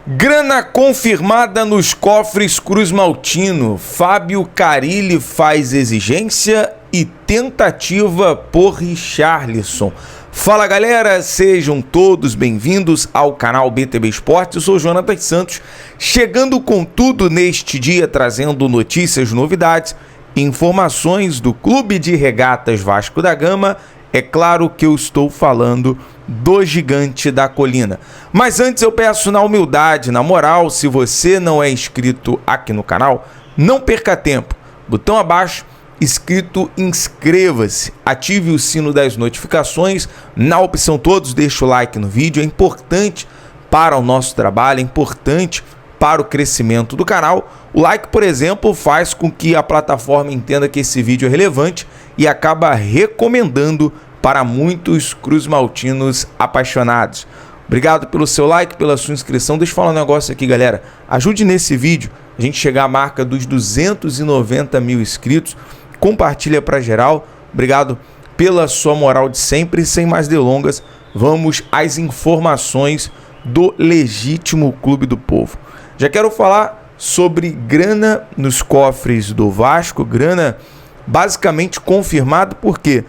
Grana confirmada nos cofres Cruz-Maltino. Fábio Carille faz exigência e tentativa por Richarlison. Fala galera, sejam todos bem-vindos ao canal BTB Esportes. Eu sou Jonathan Santos, chegando com tudo neste dia, trazendo notícias, novidades, informações do Clube de Regatas Vasco da Gama. É claro que eu estou falando do Gigante da Colina. Mas antes eu peço na humildade, na moral, se você não é inscrito aqui no canal, não perca tempo. Botão abaixo, inscrito, inscreva-se. Ative o sino das notificações. Na opção todos, deixa o like no vídeo. É importante para o nosso trabalho, é importante para o crescimento do canal. O like, por exemplo, faz com que a plataforma entenda que esse vídeo é relevante e acaba recomendando para muitos cruz-maltinos apaixonados. Obrigado pelo seu like, pela sua inscrição. Deixa eu falar um negócio aqui, galera. Ajude nesse vídeo a gente chegar à marca dos 290 mil inscritos. Compartilha para geral. Obrigado pela sua moral de sempre. Sem mais delongas, vamos às informações do legítimo Clube do Povo. Já quero falar sobre grana nos cofres do Vasco. Grana basicamente confirmado porque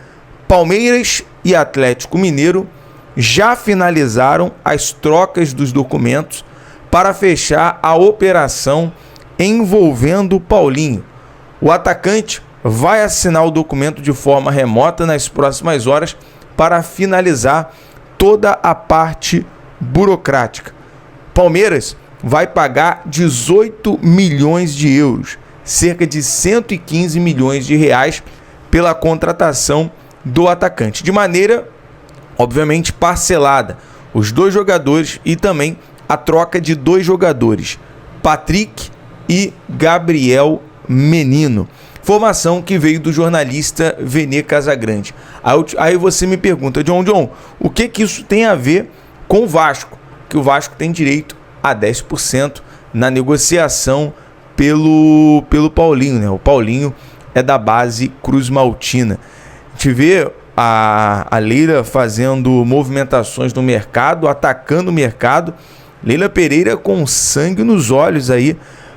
Palmeiras e Atlético Mineiro já finalizaram as trocas dos documentos para fechar a operação envolvendo o Paulinho. O atacante vai assinar o documento de forma remota nas próximas horas para finalizar toda a parte burocrática. Palmeiras vai pagar 18 milhões de euros, cerca de 115 milhões de reais pela contratação do atacante, de maneira, obviamente, parcelada. Os dois jogadores e também a troca de dois jogadores, Patrick e Gabriel Menino. Informação que veio do jornalista Vene Casagrande. Aí você me pergunta, John, o que isso tem a ver com o Vasco? Que o Vasco tem direito a 10% na negociação pelo Paulinho, né? O Paulinho é da base Cruz-Maltina. A gente vê a Leila fazendo movimentações no mercado, atacando o mercado. Leila Pereira com sangue nos olhos aí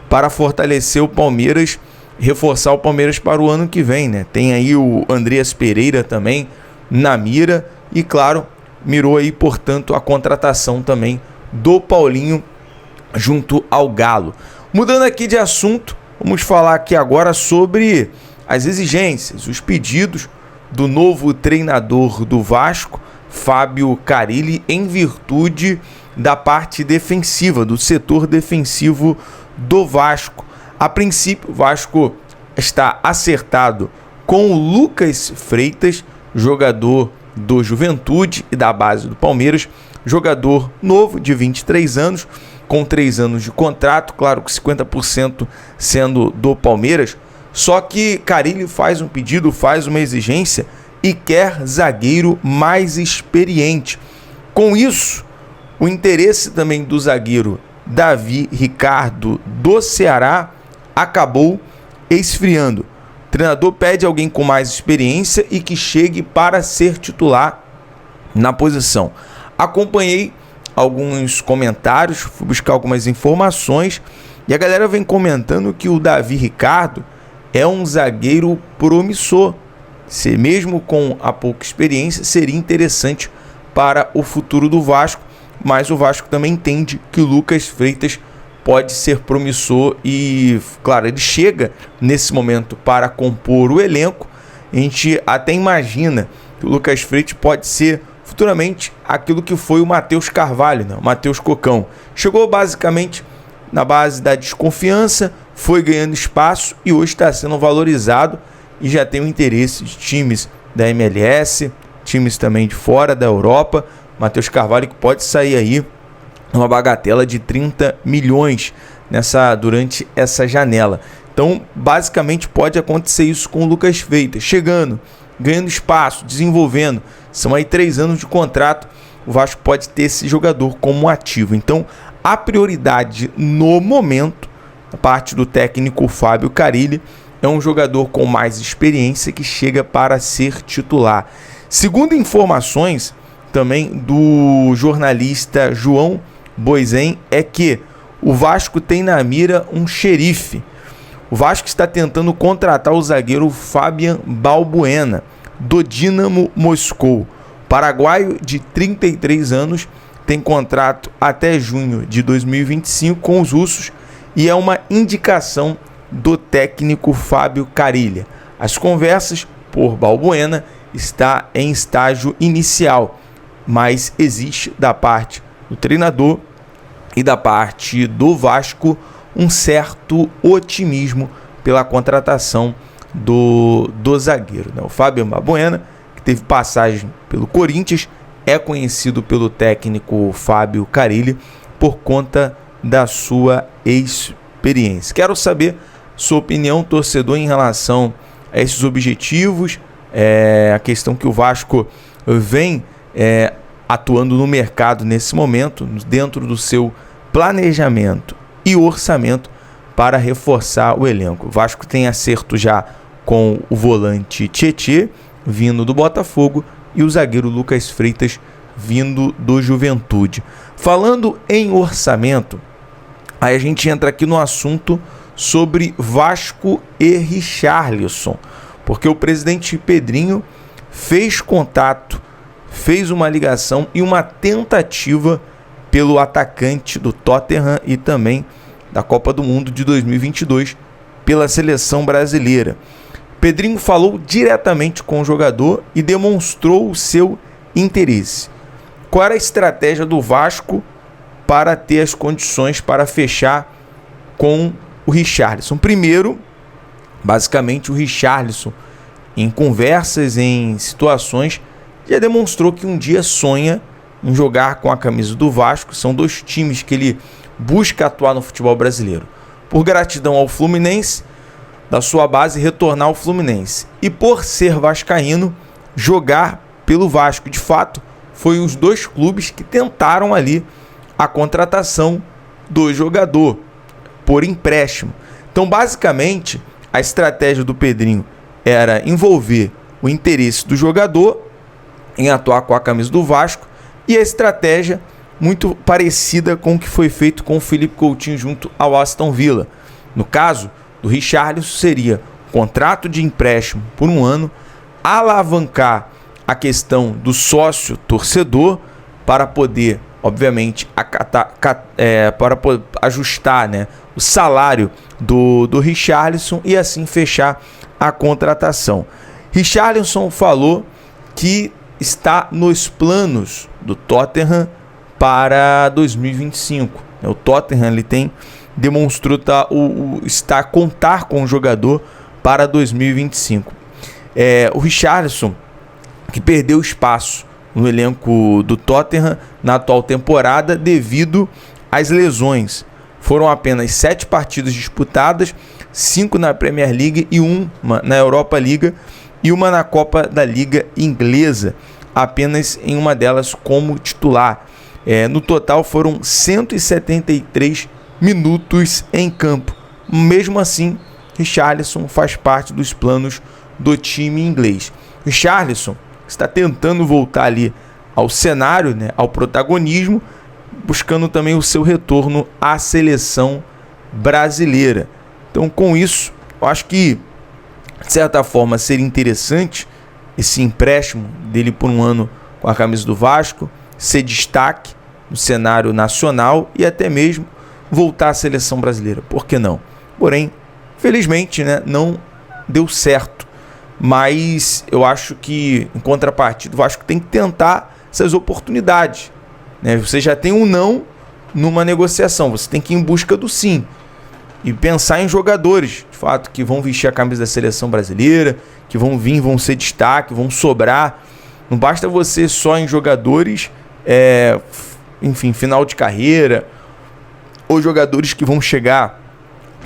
para fortalecer o Palmeiras, reforçar o Palmeiras para o ano que vem, né? Tem aí o Andreas Pereira também na mira e, claro, mirou aí, portanto, a contratação também do Paulinho junto ao Galo. Mudando aqui de assunto, vamos falar aqui agora sobre as exigências, os pedidos do novo treinador do Vasco, Fábio Carille, em virtude da parte defensiva, do setor defensivo do Vasco. A princípio, o Vasco está acertado com o Lucas Freitas, jogador do Juventude e da base do Palmeiras, jogador novo de 23 anos, com 3 anos de contrato, claro que 50% sendo do Palmeiras. Só que Carille faz um pedido, faz uma exigência e quer zagueiro mais experiente. Com isso, o interesse também do zagueiro Davi Ricardo do Ceará acabou esfriando. O treinador pede alguém com mais experiência e que chegue para ser titular na posição. Acompanhei alguns comentários, fui buscar algumas informações e a galera vem comentando que o Davi Ricardo é um zagueiro promissor. Se mesmo com a pouca experiência, seria interessante para o futuro do Vasco, mas o Vasco também entende que o Lucas Freitas pode ser promissor e, claro, ele chega nesse momento para compor o elenco. A gente até imagina que o Lucas Freitas pode ser futuramente aquilo que foi o Matheus Carvalho, né? O Matheus Cocão. Chegou basicamente na base da desconfiança, foi ganhando espaço e hoje está sendo valorizado e já tem o interesse de times da MLS, times também de fora da Europa. Matheus Carvalho que pode sair aí uma bagatela de 30 milhões durante essa janela. Então, basicamente pode acontecer isso com o Lucas Freitas, chegando, ganhando espaço, desenvolvendo. São aí 3 anos de contrato, o Vasco pode ter esse jogador como ativo. Então, a prioridade no momento, a parte do técnico Fábio Carille, é um jogador com mais experiência que chega para ser titular. Segundo informações também do jornalista João Boisen, é que o Vasco tem na mira um xerife. O Vasco está tentando contratar o zagueiro Fabian Balbuena, do Dinamo Moscou. Paraguaio de 33 anos, tem contrato até junho de 2025 com os russos e é uma indicação do técnico Fábio Carilli. As conversas por Balbuena está em estágio inicial, mas existe da parte do treinador e da parte do Vasco um certo otimismo pela contratação do zagueiro, né? O Fábio Balbuena, que teve passagem pelo Corinthians, é conhecido pelo técnico Fábio Carilli por conta da sua experiência. Quero saber sua opinião, torcedor, em relação a esses objetivos, a questão que o Vasco vem atuando no mercado nesse momento, dentro do seu planejamento e orçamento para reforçar o elenco. O Vasco tem acerto já com o volante Tietê, vindo do Botafogo, e o zagueiro Lucas Freitas, vindo do Juventude. Falando em orçamento, aí a gente entra aqui no assunto sobre Vasco e Richarlison, porque o presidente Pedrinho fez contato, fez uma ligação e uma tentativa pelo atacante do Tottenham e também da Copa do Mundo de 2022 pela seleção brasileira. Pedrinho falou diretamente com o jogador e demonstrou o seu interesse. Qual era a estratégia do Vasco para ter as condições para fechar com o Richarlison? Primeiro, basicamente, o Richarlison, em conversas, em situações, já demonstrou que um dia sonha em jogar com a camisa do Vasco. São dois times que ele busca atuar no futebol brasileiro. Por gratidão ao Fluminense, da sua base, retornar ao Fluminense. E por ser vascaíno, jogar pelo Vasco. De fato, foi os dois clubes que tentaram ali a contratação do jogador por empréstimo. Então, basicamente, a estratégia do Pedrinho era envolver o interesse do jogador em atuar com a camisa do Vasco, e a estratégia muito parecida com o que foi feito com o Felipe Coutinho junto ao Aston Villa. No caso do Richarlison, seria contrato de empréstimo por um ano, alavancar a questão do sócio torcedor para poder, obviamente, para ajustar, né, o salário do Richarlison e assim fechar a contratação. Richarlison falou que está nos planos do Tottenham para 2025. O Tottenham ele demonstrou contar com o jogador para 2025. O Richarlison, que perdeu espaço no elenco do Tottenham na atual temporada devido às lesões. Foram apenas 7 partidas disputadas, 5 na Premier League e 1 na Europa League e 1 na Copa da Liga Inglesa, apenas em uma delas como titular. No total foram 173 minutos em campo. Mesmo assim, Richarlison faz parte dos planos do time inglês. Richarlison está tentando voltar ali ao cenário, né, ao protagonismo, buscando também o seu retorno à seleção brasileira. Então, com isso, eu acho que, de certa forma, seria interessante esse empréstimo dele por um ano com a camisa do Vasco, ser destaque no cenário nacional e até mesmo voltar à seleção brasileira. Por que não? Porém, felizmente, né, não deu certo. Mas eu acho que, em contrapartida, o Vasco tem que tentar essas oportunidades, né? Você já tem um não numa negociação, você tem que ir em busca do sim. E pensar em jogadores, de fato, que vão vestir a camisa da seleção brasileira, que vão vir, vão ser destaque, vão sobrar. Não basta você só em jogadores, enfim, final de carreira, ou jogadores que vão chegar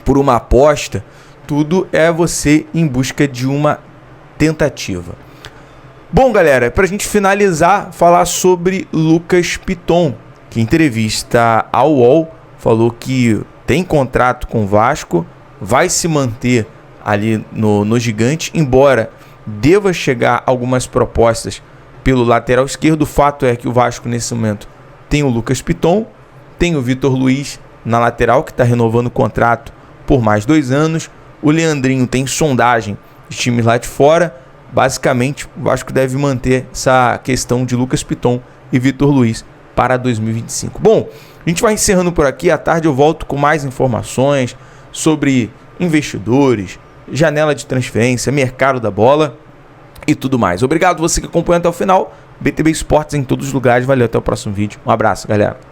por uma aposta. Tudo é você em busca de uma tentativa. Bom, galera, para a gente finalizar, falar sobre Lucas Piton, que em entrevista ao UOL falou que tem contrato com o Vasco, vai se manter ali no Gigante, embora deva chegar algumas propostas pelo lateral esquerdo. O fato é que o Vasco nesse momento tem o Lucas Piton, tem o Vitor Luiz na lateral, que está renovando o contrato por mais 2 anos. O Leandrinho tem sondagem de times lá de fora. Basicamente, o Vasco deve manter essa questão de Lucas Piton e Vitor Luiz para 2025. Bom, a gente vai encerrando por aqui. À tarde eu volto com mais informações sobre investidores, janela de transferência, mercado da bola e tudo mais. Obrigado você que acompanhou até o final. BTB Esportes em todos os lugares. Valeu, até o próximo vídeo. Um abraço, galera.